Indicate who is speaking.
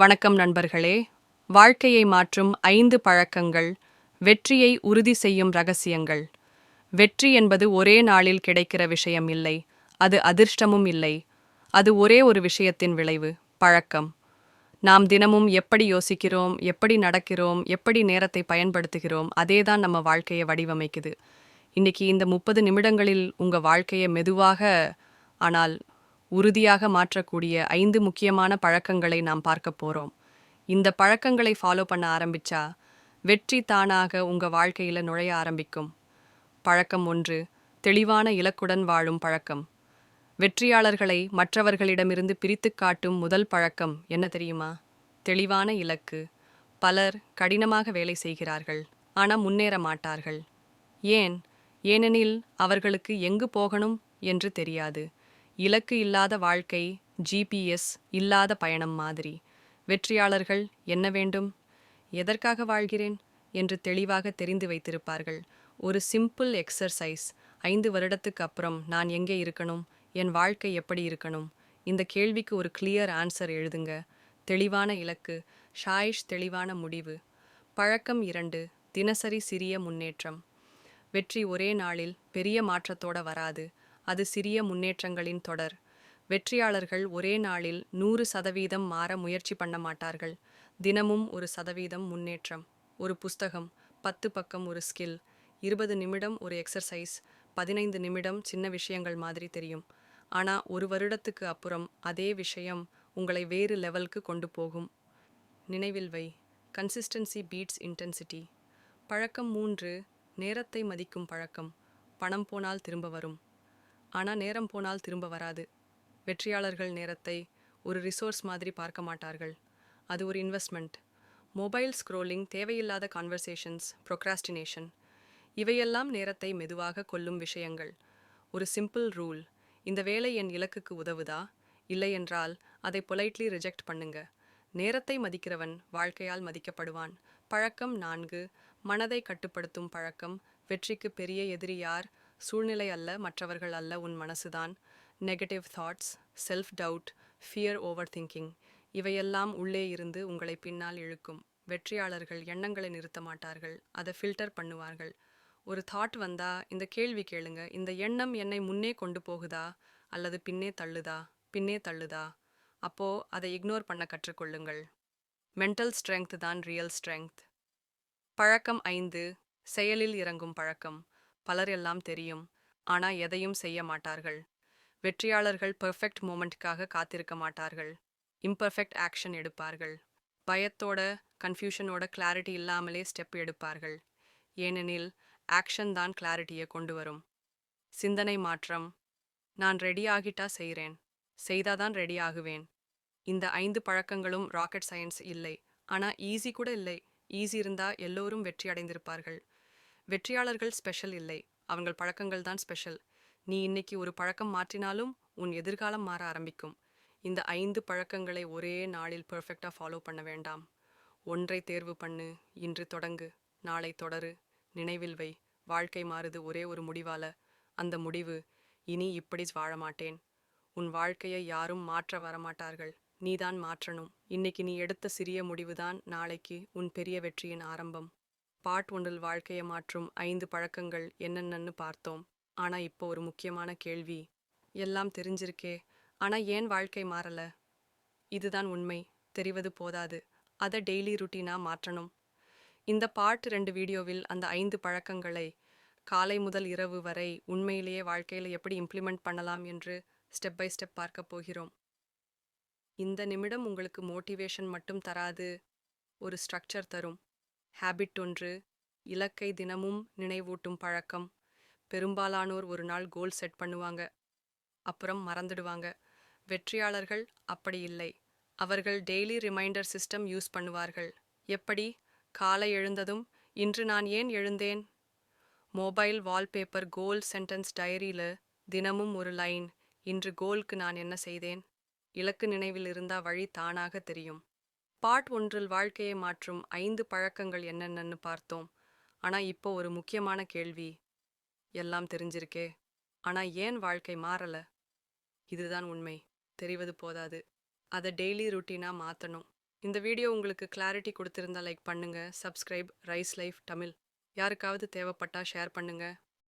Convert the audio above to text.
Speaker 1: வணக்கம் நண்பர்களே. வாழ்க்கையை மாற்றும் 5 பழக்கங்கள், வெற்றியை உறுதி செய்யும் ரகசியங்கள். வெற்றி என்பது ஒரே நாளில் கிடைக்கிற விஷயம் இல்லை. அது அதிர்ஷ்டமும் இல்லை. அது ஒரே ஒரு விஷயத்தின் விளைவு, பழக்கம். நாம் தினமும் எப்படி யோசிக்கிறோம், எப்படி நடக்கிறோம், எப்படி நேரத்தை பயன்படுத்துகிறோம், அதேதான் நம்ம வாழ்க்கையை வடிவமைக்குது. இன்னைக்கு இந்த 30 நிமிடங்களில் உங்க வாழ்க்கையை மெதுவாக ஆனால் உறுதியாக மாற்றக்கூடிய 5 முக்கியமான பழக்கங்களை நாம் பார்க்க போறோம். இந்த பழக்கங்களை ஃபாலோ பண்ண ஆரம்பிச்சா வெற்றி தானாக உங்க வாழ்க்கையில நுழைய ஆரம்பிக்கும். பழக்கம் 1, தெளிவான இலக்குடன் வாழும் பழக்கம். வெற்றியாளர்களை மற்றவர்களிடமிருந்து பிரித்துக் காட்டும் முதல் பழக்கம் என்ன தெரியுமா? தெளிவான இலக்கு. பலர் கடினமாக வேலை செய்கிறார்கள், ஆனா முன்னேற மாட்டார்கள். ஏன்? ஏனெனில் அவர்களுக்கு எங்கு போகணும் என்று தெரியாது. இலக்கு இல்லாத வாழ்க்கை ஜிபிஎஸ் இல்லாத பயணம் மாதிரி. வெற்றியாளர்கள் என்ன வேண்டும், எதற்காக வாழ்கிறேன் என்று தெளிவாக தெரிந்து வைத்திருப்பார்கள். ஒரு சிம்பிள் எக்ஸர்சைஸ். 5 வருடத்துக்கு அப்புறம் நான் எங்கே இருக்கணும், என் வாழ்க்கை எப்படி இருக்கணும்? இந்த கேள்விக்கு ஒரு கிளியர் ஆன்சர் எழுதுங்க. தெளிவான இலக்கு, ஷாயிஷ் தெளிவான முடிவு. பழக்கம் 2, தினசரி சிறிய முன்னேற்றம். வெற்றி ஒரே நாளில் பெரிய மாற்றத்தோட வராது. அது சிறிய முன்னேற்றங்களின் தொடர். வெற்றியாளர்கள் ஒரே நாளில் 100% மாற முயற்சி பண்ண மாட்டார்கள். தினமும் 1% முன்னேற்றம். ஒரு புஸ்தகம், 10 பக்கம் ஒரு ஸ்கில், 20 நிமிடம் ஒரு எக்ஸர்சைஸ், 15 நிமிடம் சின்ன விஷயங்கள் மாதிரி தெரியும். ஆனா 1 வருடத்துக்கு அப்புறம் அதே விஷயம் உங்களை வேறு லெவலுக்கு கொண்டு போகும். நினைவில் வை, கன்சிஸ்டன்சி பீட்ஸ் இன்டென்சிட்டி. பழக்கம் 3, நேரத்தை மதிக்கும் பழக்கம். பணம் போனால் திரும்ப வரும், ஆனால் நேரம் போனால் திரும்ப வராது. வெற்றியாளர்கள் நேரத்தை ஒரு ரிசோர்ஸ் மாதிரி பார்க்க மாட்டார்கள். அது ஒரு இன்வெஸ்ட்மெண்ட். மொபைல் ஸ்க்ரோலிங், தேவையில்லாத கான்வர்சேஷன்ஸ், ப்ரொக்ராஸ்டினேஷன், இவையெல்லாம் நேரத்தை மெதுவாக கொல்லும் விஷயங்கள். ஒரு சிம்பிள் ரூல்: இந்த வேலை என் இலக்குக்கு உதவுதா? இல்லை என்றால் அதை பொலைட்லி ரிஜெக்ட் பண்ணுங்க. நேரத்தை மதிக்கிறவன் வாழ்க்கையால் மதிக்கப்படுவான். பழக்கம் 4, மனதை கட்டுப்படுத்தும் பழக்கம். வெற்றிக்கு பெரிய எதிரி யார்? சூழ்நிலை அல்ல, மற்றவர்கள் அல்ல, உன் மனசுதான். Negative thoughts, self doubt, fear, over thinking, இவையெல்லாம் உள்ளே இருந்து உங்களை பின்னால் இழுக்கும். வெற்றியாளர்கள் எண்ணங்களை நிறுத்த மாட்டார்கள், அதை ஃபில்டர் பண்ணுவார்கள். ஒரு தாட் வந்தா இந்த கேள்வி கேளுங்க: இந்த எண்ணம் என்னை முன்னே கொண்டு போகுதா அல்லது பின்னே தள்ளுதா? அப்போ அதை இக்னோர் பண்ண கற்றுக்கொள்ளுங்கள். மென்டல் ஸ்ட்ரெங்த் தான் ரியல் ஸ்ட்ரெங்த். பழக்கம் 5, செயலில் இறங்கும் பழக்கம். பலர் எல்லாம் தெரியும், ஆனா எதையும் செய்ய மாட்டார்கள். வெற்றியாளர்கள் பெர்ஃபெக்ட் மூமெண்ட்காக காத்திருக்க மாட்டார்கள். இம்பர்ஃபெக்ட் ஆக்ஷன் எடுப்பார்கள். பயத்தோட, கன்ஃபியூஷனோட, கிளாரிட்டி இல்லாமலே ஸ்டெப் எடுப்பார்கள். ஏனெனில் ஆக்ஷன் தான் கிளாரிட்டியை கொண்டு வரும். சிந்தனை மாற்றம். நான் ரெடி ஆகிட்டா செய்கிறேன், செய்தாதான் ரெடி ஆகுவேன். இந்த 5 பழக்கங்களும் ராக்கெட் சயின்ஸ் இல்லை, ஆனால் ஈஸி கூட இல்லை. ஈஸி இருந்தா எல்லோரும் வெற்றி அடைந்திருப்பார்கள். வெற்றியாளர்கள் ஸ்பெஷல் இல்லை, அவங்கள் பழக்கங்கள் தான் ஸ்பெஷல். நீ இன்னைக்கு ஒரு பழக்கம் மாற்றினாலும் உன் எதிர்காலம் மாற ஆரம்பிக்கும். இந்த 5 பழக்கங்களை ஒரே நாளில் பெர்ஃபெக்டாக ஃபாலோ பண்ண வேண்டாம். ஒன்றை தேர்வு பண்ணு. இன்று தொடங்கு, நாளை தொடரு. நினைவில் வை, வாழ்க்கை மாறுது ஒரே ஒரு முடிவால. அந்த முடிவு: இனி இப்படி வாழ மாட்டேன். உன் வாழ்க்கையை யாரும் மாற்ற வரமாட்டார்கள், நீதான் மாற்றணும். இன்னைக்கு நீ எடுத்த சிறிய முடிவுதான் நாளைக்கு உன் பெரிய வெற்றியின் ஆரம்பம். பார்ட் 1 வாழ்க்கையை மாற்றும் 5 பழக்கங்கள் என்னென்னு பார்த்தோம். ஆனா இப்போ ஒரு முக்கியமான கேள்வி: எல்லாம் தெரிஞ்சிருக்கே, ஆனா ஏன் வாழ்க்கை மாறல? இதுதான் உண்மை. தெரிவது போதாது, அதை டெய்லி ருட்டீனா மாற்றணும். இந்த பார்ட் 2 வீடியோவில் அந்த 5 பழக்கங்களை காலை முதல் இரவு வரை உண்மையிலேயே வாழ்க்கையில எப்படி இம்ப்ளிமெண்ட் பண்ணலாம் என்று ஸ்டெப் பை ஸ்டெப் பார்க்க போகிறோம். இந்த நிமிடம் உங்களுக்கு மோட்டிவேஷன் மட்டும் தராது, ஒரு ஸ்ட்ரக்சர் தரும். ஹேபிட் 1, இலக்கை தினமும் நினைவூட்டும் பழக்கம். பெரும்பாலானோர் ஒரு நாள் கோல் செட் பண்ணுவாங்க, அப்புறம் மறந்துடுவாங்க. வெற்றியாளர்கள் அப்படி இல்லை. அவர்கள் டெய்லி ரிமைண்டர் சிஸ்டம் யூஸ் பண்ணுவார்கள். எப்படி? காலை எழுந்ததும், இன்று நான் ஏன் எழுந்தேன்? மொபைல் வால்பேப்பர், கோல் சென்டென்ஸ் டைரியில தினமும் ஒரு லைன்: இன்று கோலுக்கு நான் என்ன செய்தேன்? இலக்கு நினைவில் இருந்தா வழி தானாக தெரியும். பார்ட் 1 வாழ்க்கையை மாற்றும் 5 பழக்கங்கள் என்னென்னு பார்த்தோம். ஆனா இப்போ ஒரு முக்கியமான கேள்வி: எல்லாம் தெரிஞ்சிருக்கே, ஆனா ஏன் வாழ்க்கை மாறல? இதுதான் உண்மை. தெரிவது போதாது, அதை டெய்லி ருட்டீனா மாற்றணும். இந்த வீடியோ உங்களுக்கு கிளாரிட்டி கொடுத்திருந்தா லைக் பண்ணுங்க, சப்ஸ்கிரைப் ரைஸ் லைஃப் தமிழ். யாருக்காவது தேவைப்பட்டா ஷேர் பண்ணுங்க.